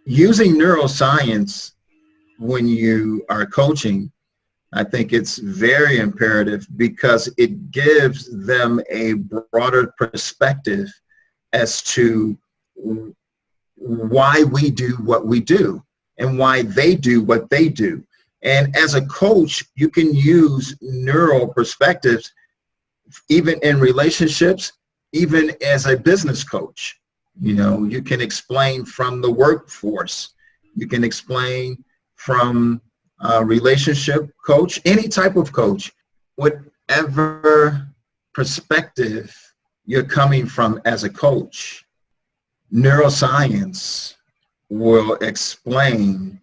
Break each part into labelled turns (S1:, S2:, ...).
S1: using neuroscience when you are coaching, I think it's very imperative because it gives them a broader perspective as to why we do what we do and why they do what they do. And as a coach, you can use neural perspectives even in relationships, even as a business coach. You know, you can explain from the workforce. You can explain from a relationship coach, any type of coach, whatever perspective you're coming from as a coach. Neuroscience will explain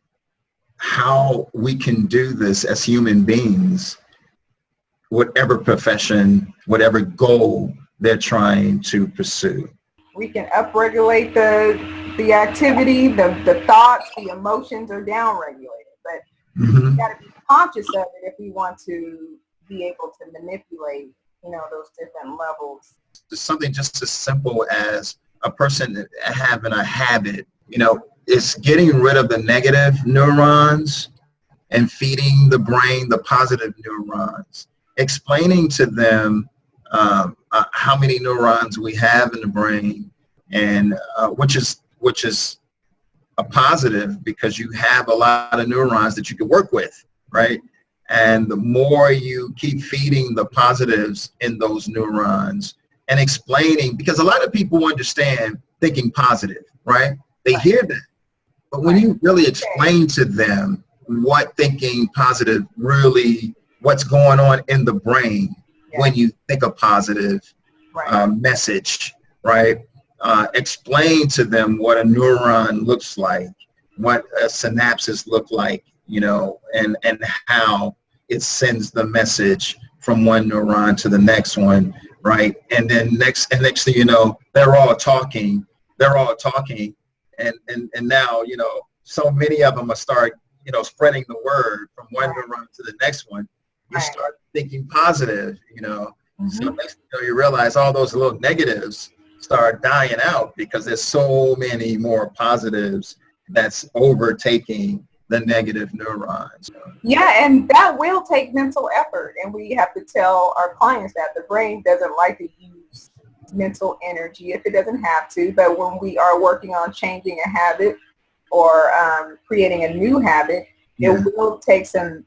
S1: how we can do this as human beings, whatever profession, whatever goal they're trying to pursue.
S2: We can upregulate the activity, the thoughts, the emotions are downregulated. But we got to be conscious of it if we want to be able to manipulate, those different levels.
S1: It's something just as simple as a person having a habit, is getting rid of the negative neurons and feeding the brain the positive neurons. Explaining to them how many neurons we have in the brain, and which is a positive because you have a lot of neurons that you can work with, right? And the more you keep feeding the positives in those neurons and explaining, because a lot of people understand thinking positive, right? They hear that. But when you really explain to them what thinking positive really, what's going on in the brain when you think a positive message, right? Explain to them what a neuron looks like, what synapses look like, and how it sends the message from one neuron to the next one, right? And then next thing you know, they're all talking, and now, so many of them will start, spreading the word from one neuron to the next one. You start thinking positive, So next thing you know, you realize all those little negatives start dying out because there's so many more positives that's overtaking the negative neurons.
S2: Yeah, and that will take mental effort. And we have to tell our clients that the brain doesn't like to use mental energy if it doesn't have to. But when we are working on changing a habit or creating a new habit, it will take some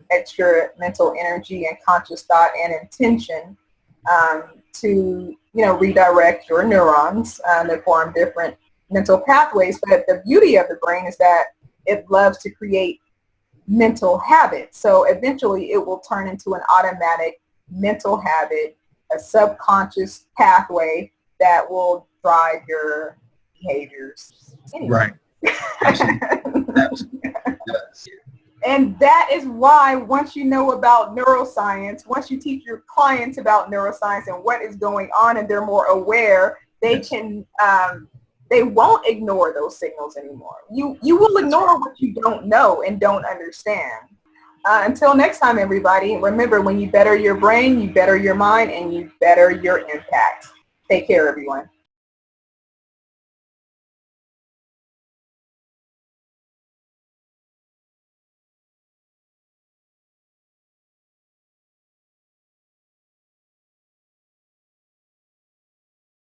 S2: extra mental energy and conscious thought and intention to, redirect your neurons that form different mental pathways. But the beauty of the brain is that it loves to create mental habits. So eventually it will turn into an automatic mental habit, a subconscious pathway that will drive your behaviors. Anyway.
S1: Right. Absolutely. Yes.
S2: And that is why once you know about neuroscience, once you teach your clients about neuroscience and what is going on and they're more aware, they can, they won't ignore those signals anymore. You will ignore what you don't know and don't understand. Until next time, everybody, remember, when you better your brain, you better your mind, and you better your impact. Take care, everyone.